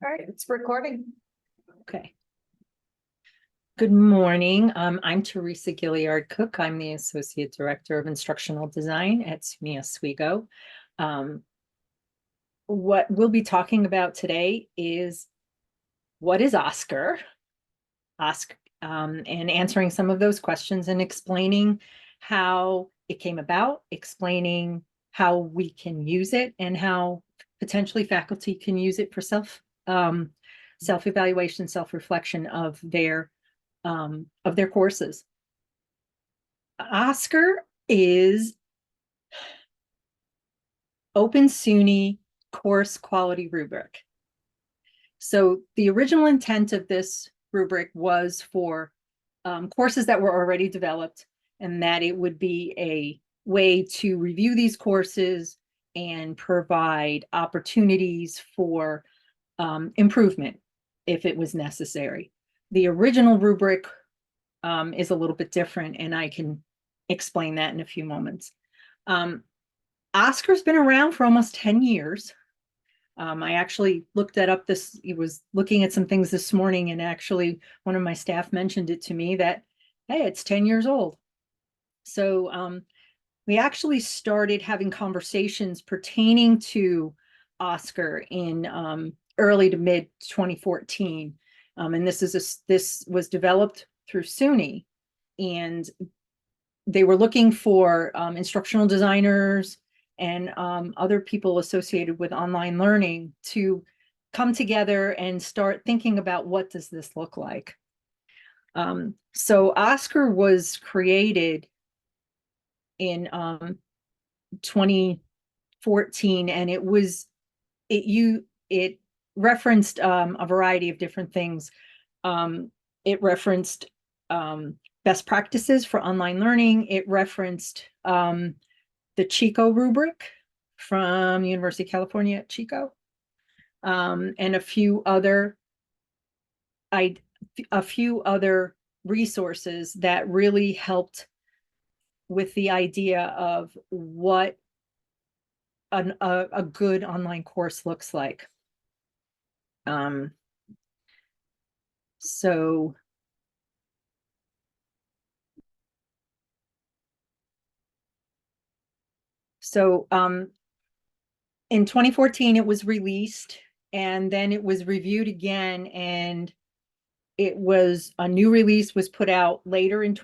All right, it's recording. Okay. Good morning. I'm Theresa Gilliard Cook. I'm the Associate Director of Instructional Design at SUNY Oswego. What we'll be talking about today is what is OSCQR? And answering some of those questions and explaining how it came about, explaining how we can use it and how potentially faculty can use it for self-evaluation, self-reflection of their courses. OSCQR is Open SUNY Course Quality Rubric. So the original intent of this rubric was for courses that were already developed, and that it would be a way to review these courses and provide opportunities for improvement if it was necessary. The original rubric is a little bit different, and I can explain that in a few moments. OSCQR's been around for almost 10 years. I actually looked that up he was looking at some things this morning, and actually one of my staff mentioned it to me that, hey, it's 10 years old. So we actually started having conversations pertaining to OSCQR in early to mid 2014. And this was developed through SUNY, and they were looking for instructional designers and other people associated with online learning to come together and start thinking about what does this look like. So OSCQR was created in 2014, and it referenced a variety of different things. It referenced best practices for online learning. It referenced the Chico rubric from University of California at Chico, and a few other resources that really helped with the idea of what a good online course looks like. So in 2014, it was released, and then it was reviewed again, and a new release was put out later in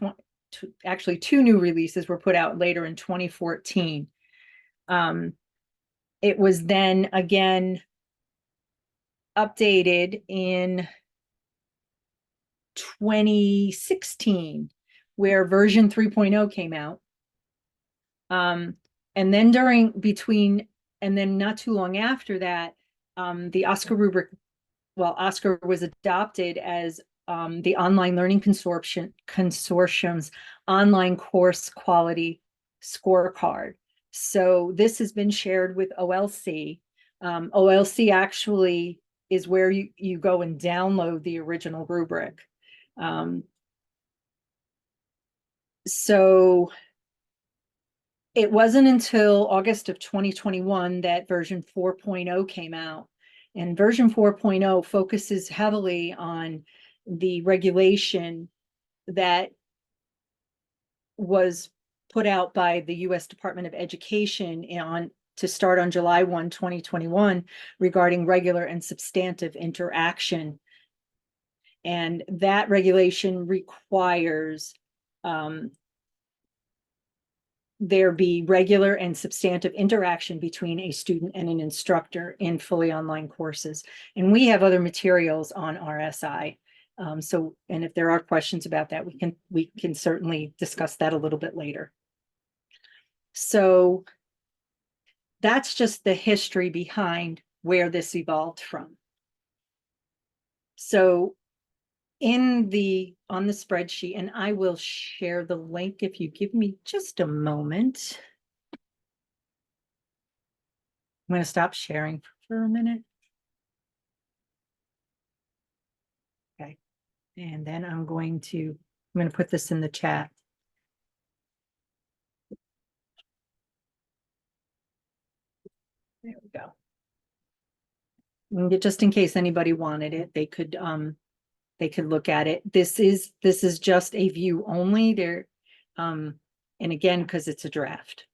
actually two new releases were put out later in 2014. It was then again updated in 2016, where version 3.0 came out. And then not too long after that, the OSCQR rubric, OSCQR was adopted as the Online Learning Consortium's online course quality scorecard. So this has been shared with OLC. OLC actually is where you go and download the original rubric. So it wasn't until August of 2021 that version 4.0 came out. And version 4.0 focuses heavily on the regulation that was put out by the U.S. Department of Education to start on July 1, 2021, regarding regular and substantive interaction. And that regulation requires there be regular and substantive interaction between a student and an instructor in fully online courses. And we have other materials on RSI. And if there are questions about that, we can certainly discuss that a little bit later. So that's just the history behind where this evolved from. So on the spreadsheet, and I will share the link if you give me just a moment. I'm going to stop sharing for a minute. Okay. And then I'm going to put this in the chat. There we go. And just in case anybody wanted it, they could look at it. This is just a view only there. And again, because it's a draft.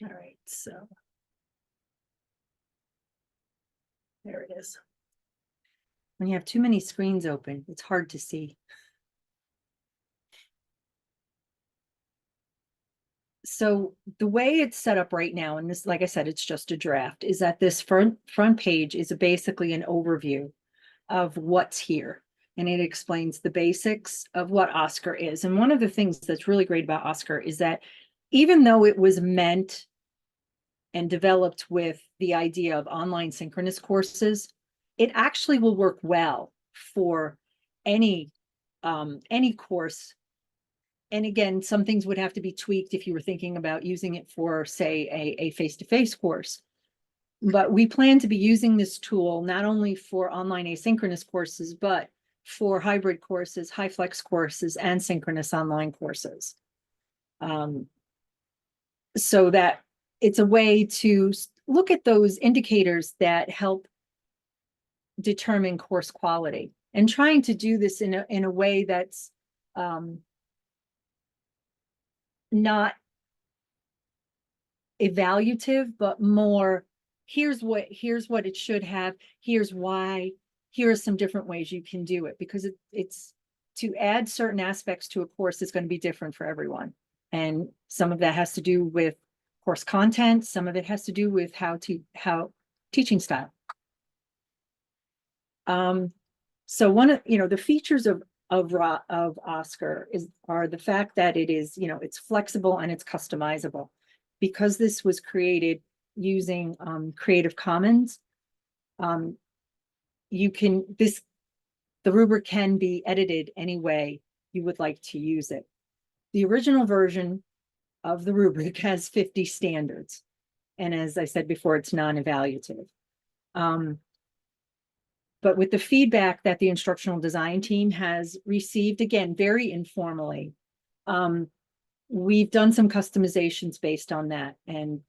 All right, so there it is. When you have too many screens open, it's hard to see. So the way it's set up right now, and this, like I said, it's just a draft, is that this front page is basically an overview of what's here. And it explains the basics of what OSCQR is. And one of the things that's really great about OSCQR is that even though it was meant and developed with the idea of online synchronous courses, it actually will work well for any course. And again, some things would have to be tweaked if you were thinking about using it for, say, a face-to-face course. But we plan to be using this tool not only for online asynchronous courses, but for hybrid courses, hyflex courses, and synchronous online courses. So that it's a way to look at those indicators that help determine course quality, and trying to do this in a way that's not evaluative, but more, here's what it should have, here's why, here are some different ways you can do it, because it's to add certain aspects to a course is going to be different for everyone. And some of that has to do with course content, some of it has to do with how teaching style. So one of the features of OSCQR are the fact that it is, it's flexible and it's customizable. Because this was created using Creative Commons, the rubric can be edited any way you would like to use it. The original version of the rubric has 50 standards. And as I said before, it's non-evaluative. But with the feedback that the instructional design team has received, again, very informally, we've done some customizations based on that, and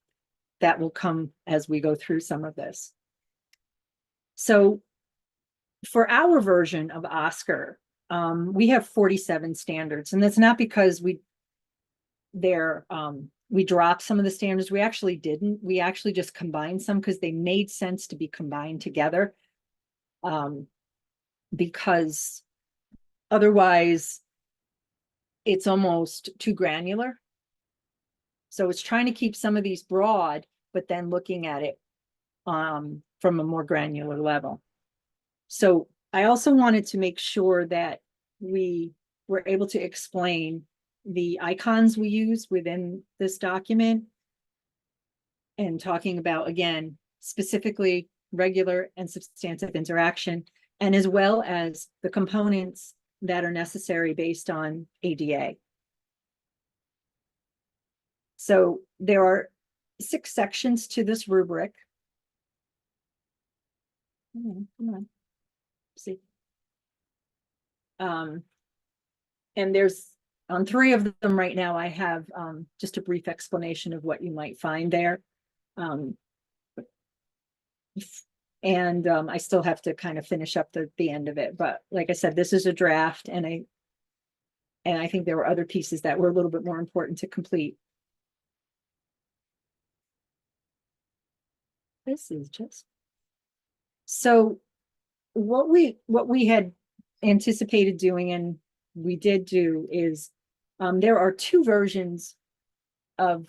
that will come as we go through some of this. So for our version of OSCQR, we have 47 standards, and that's not because we dropped some of the standards. We actually didn't. We actually just combined some because they made sense to be combined together, because otherwise it's almost too granular. So it's trying to keep some of these broad, but then looking at it from a more granular level. So I also wanted to make sure that we were able to explain the icons we use within this document, and talking about, again, specifically regular and substantive interaction, and as well as the components that are necessary based on ADA. So there are 6 sections to this rubric. Come on. See. And there's on 3 of them right now, I have just a brief explanation of what you might find there. And I still have to kind of finish up the end of it. But like I said, this is a draft, and I think there were other pieces that were a little bit more important to complete. This is just so what we had anticipated doing, and we did do, is there are 2 versions of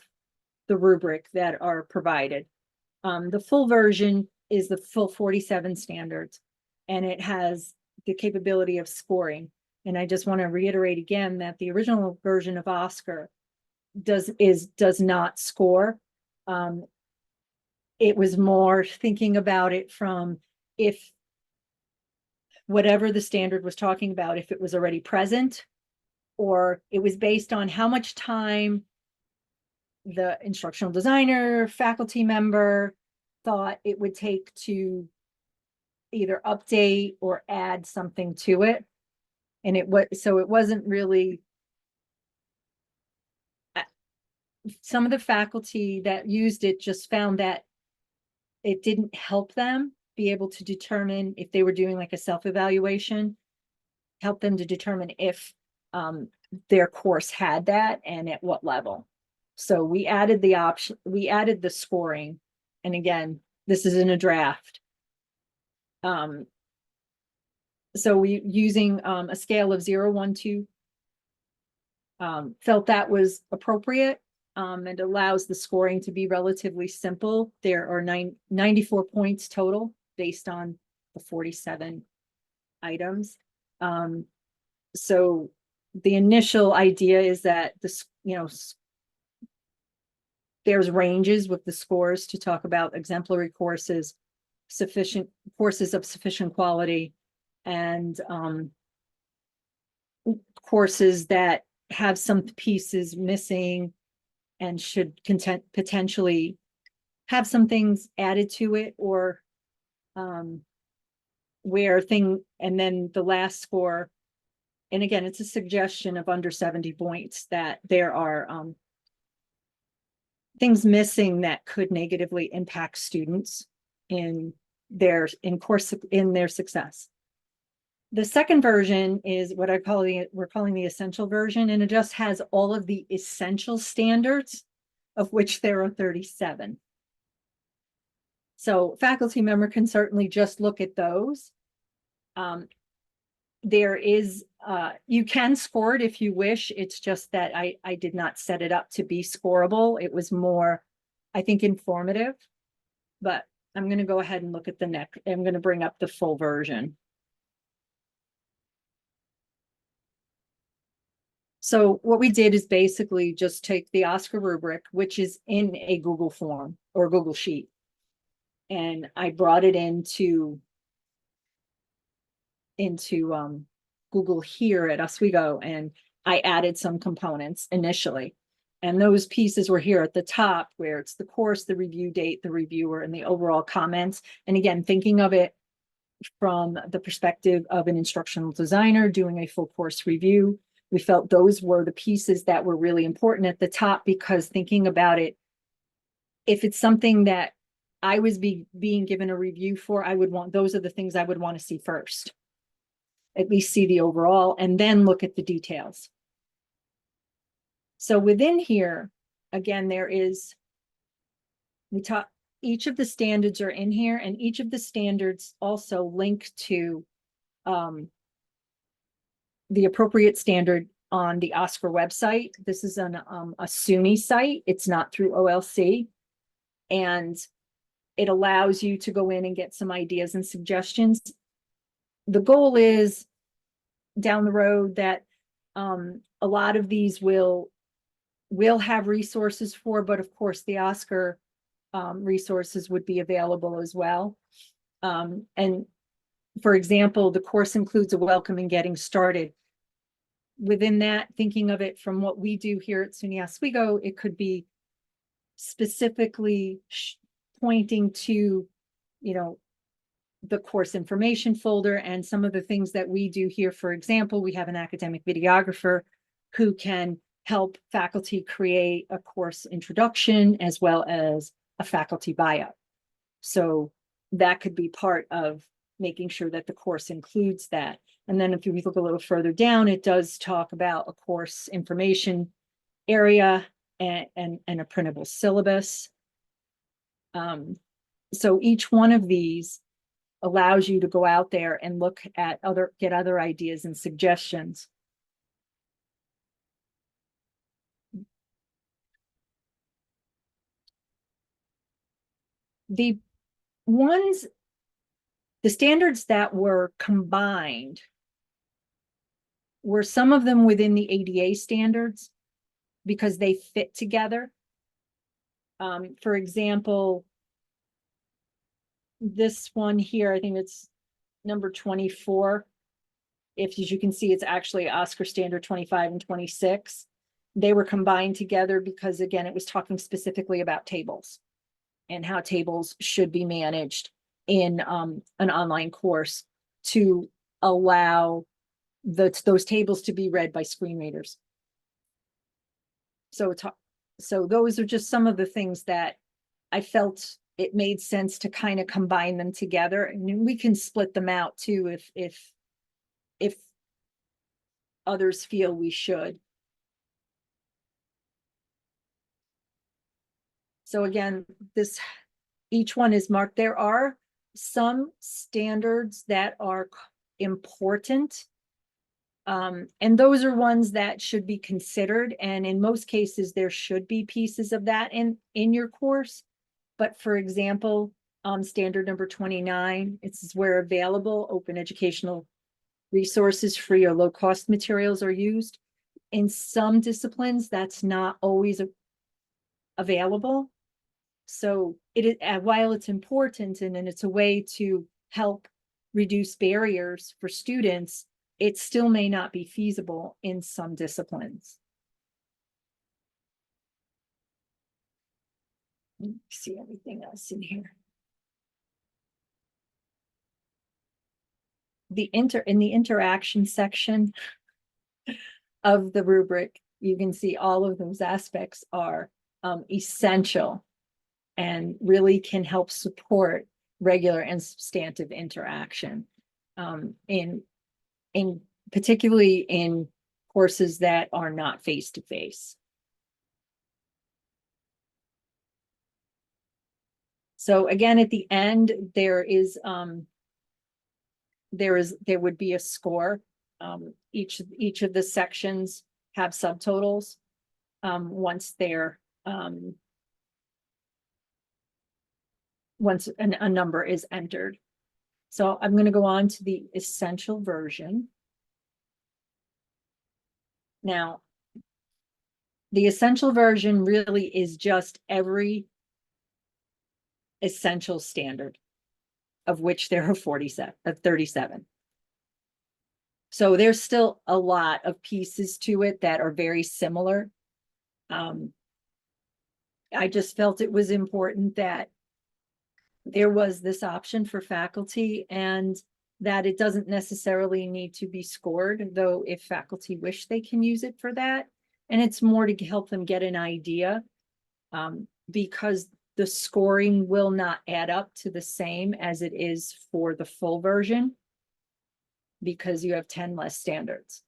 the rubric that are provided. The full version is the full 47 standards, and it has the capability of scoring. And I just want to reiterate again that the original version of OSCQR does not score. It was more thinking about it from, if whatever the standard was talking about, if it was already present, or it was based on how much time the instructional designer, faculty member thought it would take to either update or add something to it. And it wasn't really, some of the faculty that used it just found that it didn't help them be able to determine if they were doing like a self-evaluation, help them to determine if their course had that and at what level. So we added the option, we added the scoring. And again, this is in a draft. So we using a scale of 0, 1, 2, felt that was appropriate. It allows the scoring to be relatively simple. There are 94 points total based on the 47 items. So the initial idea is that this, there's ranges with the scores to talk about exemplary courses, sufficient courses of sufficient quality, and courses that have some pieces missing and should potentially have some things added to it, or and then the last score, and again, it's a suggestion of under 70 points, that there are things missing that could negatively impact students in their success. The second version is what we're calling the essential version, and it just has all of the essential standards, of which there are 37. So faculty member can certainly just look at those. There is, you can score it if you wish. It's just that I did not set it up to be scoreable. It was more, I think, informative, but I'm going to go ahead and look at the next. I'm going to bring up the full version. So what we did is basically just take the OSCQR rubric, which is in a Google form or Google Sheet, and I brought it into Google here at Oswego, and I added some components initially. And those pieces were here at the top, where it's the course, the review date, the reviewer, and the overall comments. And again, thinking of it from the perspective of an instructional designer doing a full course review, we felt those were the pieces that were really important at the top, because thinking about it, if it's something that I was being given a review for, I would want, those are the things I would want to see first. At least see the overall, and then look at the details. So within here, again, there is, each of the standards are in here, and each of the standards also link to the appropriate standard on the OSCQR website. This is on a SUNY site. It's not through OLC. And it allows you to go in and get some ideas and suggestions. The goal is down the road that a lot of these will have resources for, but of course the OSCQR resources would be available as well. And for example, the course includes a welcome and getting started. Within that, thinking of it from what we do here at SUNY Oswego, it could be specifically pointing to, the course information folder and some of the things that we do here. For example, we have an academic videographer who can help faculty create a course introduction as well as a faculty bio. So that could be part of making sure that the course includes that. And then if you look a little further down, it does talk about a course information area and a printable syllabus. So each one of these allows you to go out there and look at get other ideas and suggestions. The standards that were combined were some of them within the ADA standards because they fit together. For example, this one here, I think it's number 24. As you can see, it's actually OSCQR standard 25 and 26. They were combined together because, again, it was talking specifically about tables and how tables should be managed in an online course to allow those tables to be read by screen readers. So those are just some of the things that I felt it made sense to kind of combine them together, and we can split them out too if others feel we should. So again, each one is marked. There are some standards that are important, and those are ones that should be considered. And in most cases, there should be pieces of that in your course. But for example, standard number 29, it's where available open educational resources, free or low cost materials are used. In some disciplines, that's not always available. So while it's important and it's a way to help reduce barriers for students, it still may not be feasible in some disciplines. Let me see anything else in here. In the interaction section of the rubric, you can see all of those aspects are essential and really can help support regular and substantive interaction, in particularly in courses that are not face-to-face. So again, at the end, there would be a score. Each of the sections have subtotals once a number is entered. So I'm going to go on to the essential version. Now, the essential version really is just every essential standard, of which there are 37. So there's still a lot of pieces to it that are very similar. I just felt it was important that there was this option for faculty, and that it doesn't necessarily need to be scored, though if faculty wish, they can use it for that. And it's more to help them get an idea, because the scoring will not add up to the same as it is for the full version, because you have 10 less standards.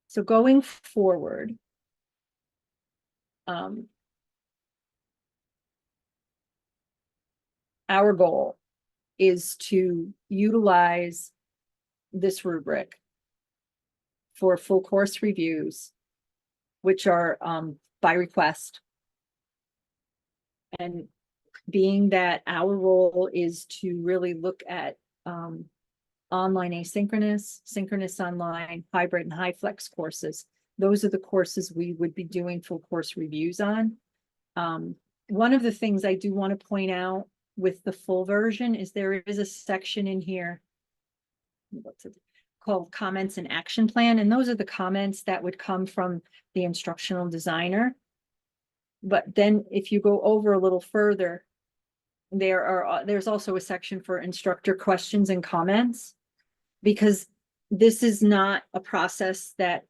So going forward, our goal is to utilize this rubric for full course reviews, which are by request. And being that our role is to really look at online asynchronous, synchronous online, hybrid, and hyflex courses. Those are the courses we would be doing full course reviews on. One of the things I do want to point out with the full version is there is a section in here called comments and action plan. And those are the comments that would come from the instructional designer. But then if you go over a little further, there's also a section for instructor questions and comments, because this is not a process that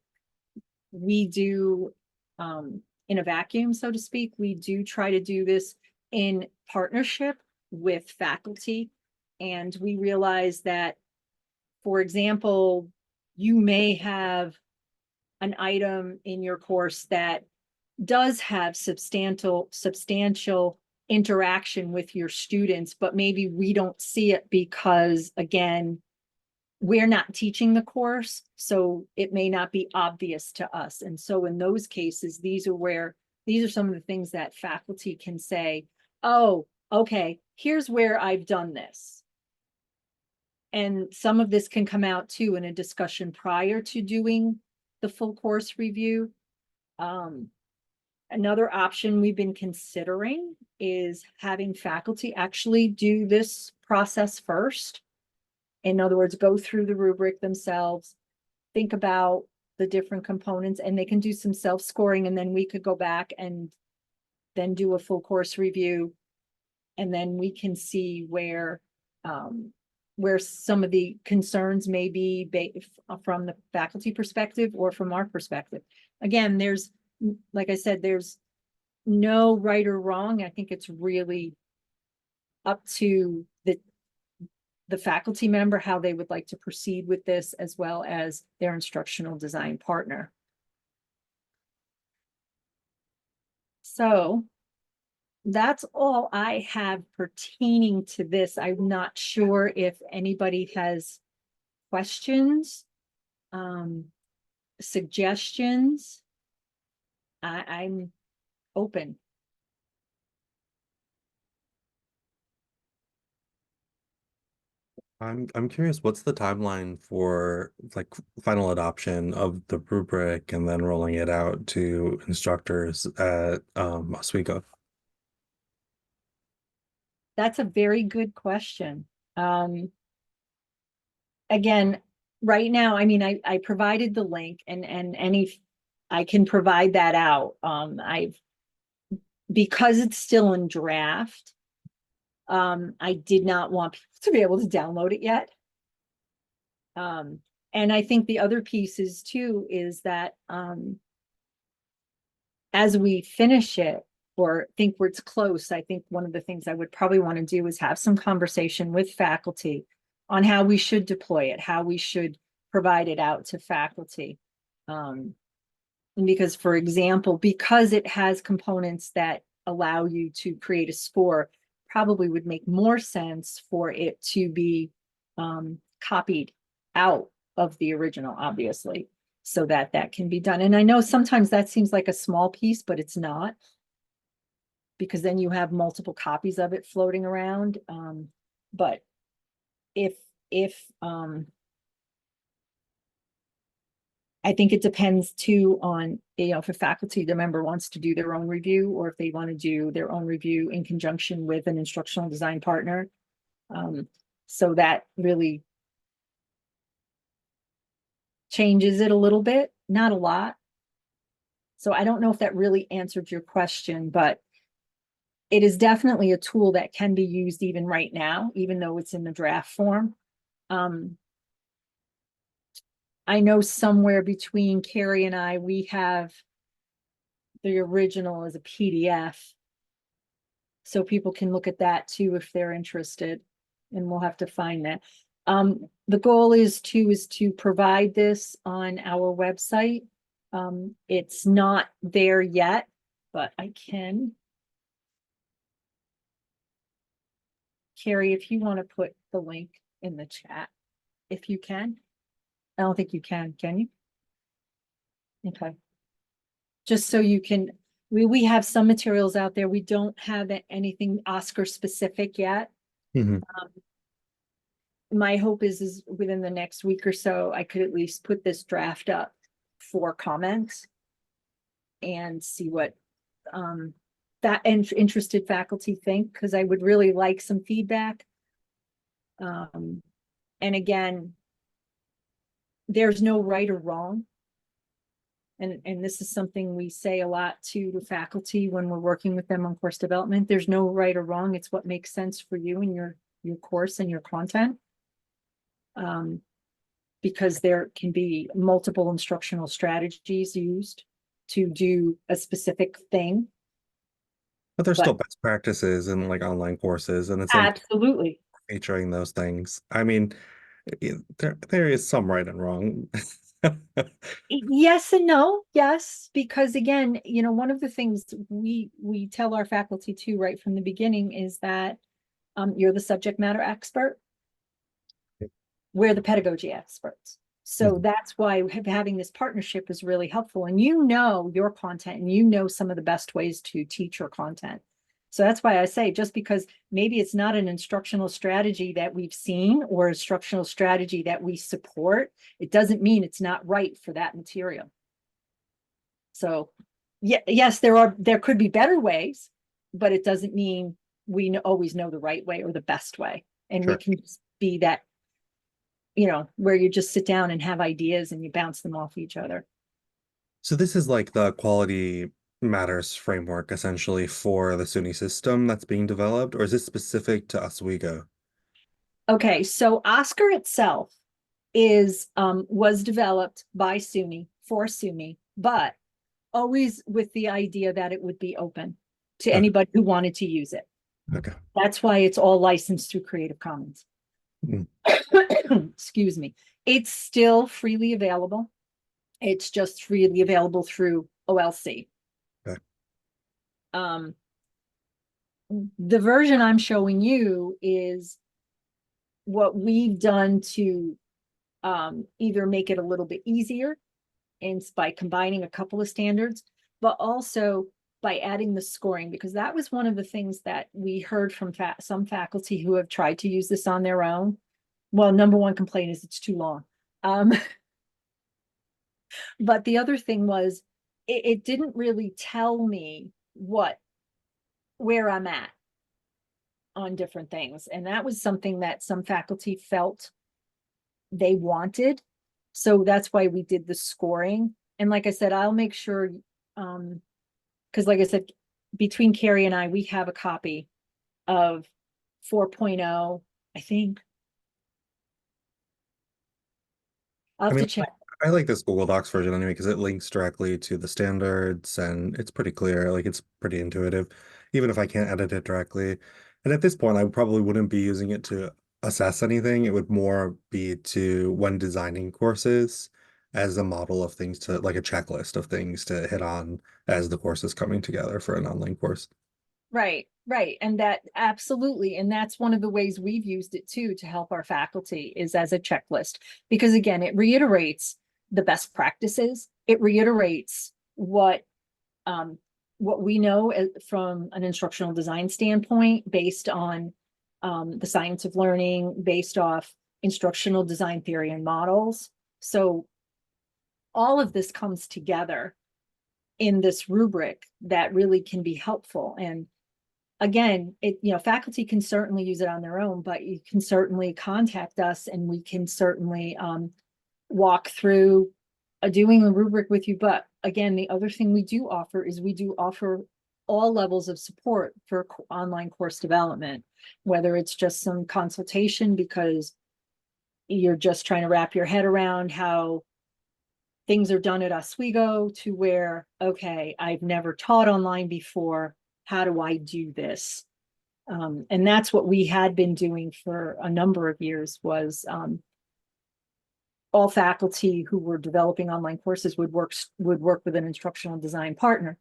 we do in a vacuum, so to speak. We do try to do this in partnership with faculty. And we realize that, for example, you may have an item in your course that does have substantial interaction with your students, but maybe we don't see it because, again, we're not teaching the course, so it may not be obvious to us. And so in those cases, these are some of the things that faculty can say, oh, okay, here's where I've done this. And some of this can come out too in a discussion prior to doing the full course review. Another option we've been considering is having faculty actually do this process first. In other words, go through the rubric themselves, think about the different components, and they can do some self-scoring, and then we could go back and then do a full course review. And then we can see where some of the concerns may be from the faculty perspective or from our perspective. Again, like I said, there's no right or wrong. I think it's really up to the faculty member, how they would like to proceed with this, as well as their instructional design partner. So that's all I have pertaining to this. I'm not sure if anybody has questions, suggestions. I'm open. I'm curious, what's the timeline for like final adoption of the rubric and then rolling it out to instructors at Oswego? That's a very good question. Again, right now, I mean, I provided the link, and any, I can provide that out. Because it's still in draft, I did not want people to be able to download it yet. And I think the other piece is too, is that as we finish it, or think where it's close, I think one of the things I would probably want to do is have some conversation with faculty on how we should deploy it, how we should provide it out to faculty. And because, for example, because it has components that allow you to create a score, probably would make more sense for it to be copied out of the original, obviously, so that that can be done. And I know sometimes that seems like a small piece, but it's not, because then you have multiple copies of it floating around. But if I think it depends too on, if a faculty member wants to do their own review, or if they want to do their own review in conjunction with an instructional design partner. So that really changes it a little bit, not a lot. So I don't know if that really answered your question, but it is definitely a tool that can be used even right now, even though it's in the draft form. I know somewhere between Carrie and I, we have the original as a PDF, so people can look at that too if they're interested, and we'll have to find that. The goal is to provide this on our website. It's not there yet, but I can. Carrie, if you want to put the link in the chat, if you can. I don't think you can you? Okay. Just so you can, we have some materials out there. We don't have anything Oscar specific yet. Mhm. My hope is within the next week or so, I could at least put this draft up for comments and see what that interested faculty think, because I would really like some feedback. And again, there's no right or wrong. And this is something we say a lot to the faculty when we're working with them on course development. There's no right or wrong. It's what makes sense for you and your course and your content. Because there can be multiple instructional strategies used to do a specific thing. But there's still But best practices in like online courses, and it's important absolutely. featuring those things. I mean, there is some right and wrong. Yes and no. Yes, because again, one of the things we tell our faculty too right from the beginning is that you're the subject matter expert. We're the pedagogy experts. So Mhm. that's why having this partnership is really helpful. And your content, and some of the best ways to teach your content. So that's why I say, just because maybe it's not an instructional strategy that we've seen or instructional strategy that we support, it doesn't mean it's not right for that material. So yeah, yes, there could be better ways, but it doesn't mean we always know the right way or the best way. And we Sure. can just be that, where you just sit down and have ideas and you bounce them off each other. So this is like the quality matters framework essentially for the SUNY system that's being developed, or is this specific to Oswego? Okay, so Oscar itself was developed by SUNY for SUNY, but always with the idea that it would be open to Okay. anybody who wanted to use it. Okay. That's why it's all licensed through Creative Commons. Mm. Excuse me. It's still freely available. It's just freely available through OLC. Okay. Um, the version I'm showing you is what we've done to either make it a little bit easier and by combining a couple of standards, but also by adding the scoring, because that was one of the things that we heard from some faculty who have tried to use this on their own. Well, number one complaint is it's too long. But the other thing was it didn't really tell me where I'm at on different things. And that was something that some faculty felt they wanted. So that's why we did the scoring. And like I said, I'll make sure, because like I said, between Carrie and I, we have a copy of 4.0, I think. I'll I have to mean, check. I like this Google Docs version anyway because it links directly to the standards and it's pretty clear. Like it's pretty intuitive, even if I can't edit it directly. And at this point, I probably wouldn't be using it to assess anything. It would more be to when designing courses as a model of things to like a checklist of things to hit on as the course is coming together for an online course. Right, right. And that absolutely. And that's one of the ways we've used it too to help our faculty is as a checklist. Because again, it reiterates the best practices. It reiterates what we know from an instructional design standpoint based on the science of learning, based off instructional design theory and models. So all of this comes together in this rubric that really can be helpful. And again, faculty can certainly use it on their own, but you can certainly contact us and we can certainly walk through doing a rubric with you. But again, the other thing we do offer is we do offer all levels of support for online course development, whether it's just some consultation because you're just trying to wrap your head around how things are done at Oswego to where, okay, I've never taught online before. How do I do this? And that's what we had been doing for a number of years was all faculty who were developing online courses would work with an instructional design partner.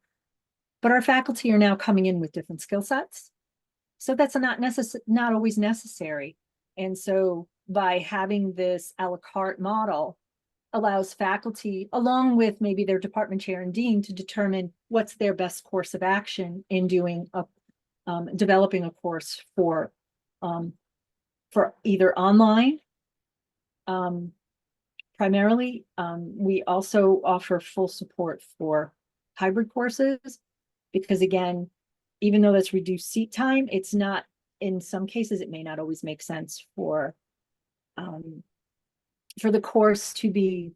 But our faculty are now coming in with different skill sets. So that's not always necessary. And so by having this a la carte model allows faculty, along with maybe their department chair and dean, to determine what's their best course of action in doing developing a course for either online. Primarily, we also offer full support for hybrid courses because again, even though that's reduced seat time, it's not, in some cases, it may not always make sense for the course to be,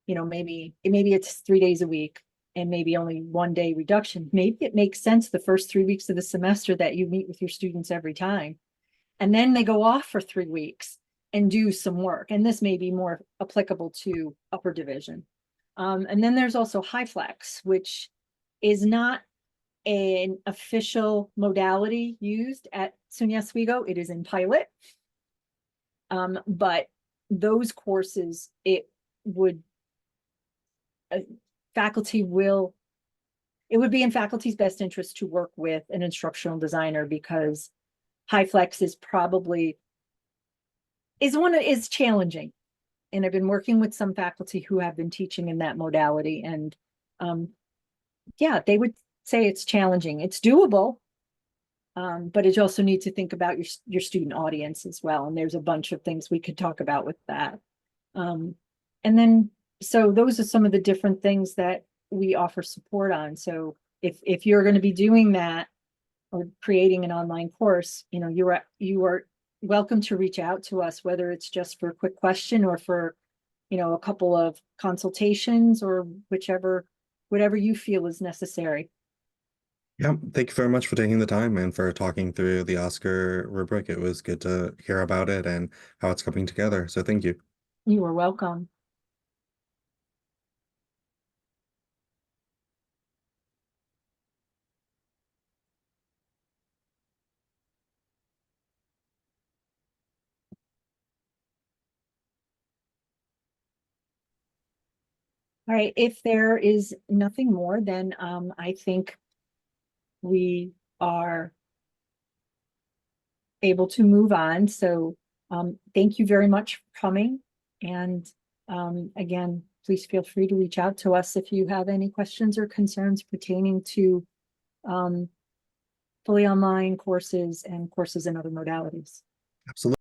maybe it's 3 days a week and maybe only 1 day reduction. Maybe it makes sense the first 3 weeks of the semester that you meet with your students every time. And then they go off for 3 weeks and do some work. And this may be more applicable to upper division. And then there's also hyflex, which is not an official modality used at SUNY Oswego. It is in pilot. But those courses, it would it would be in faculty's best interest to work with an instructional designer because hyflex is challenging. And I've been working with some faculty who have been teaching in that modality. And yeah, they would say it's challenging. It's doable, but you also need to think about your student audience as well. And there's a bunch of things we could talk about with that. And then, so those are some of the different things that we offer support on. So if you're going to be doing that or creating an online course, you are welcome to reach out to us, whether it's just for a quick question or for, a couple of consultations or whatever you feel is necessary. Yeah, thank you very much for taking the time and for talking through the Oscar rubric. It was good to hear about it and how it's coming together. So thank you. You are welcome. All right, if there is nothing more, then I think we are able to move on. So thank you very much for coming. And again, please feel free to reach out to us if you have any questions or concerns pertaining to fully online courses and courses in other modalities. Absolutely.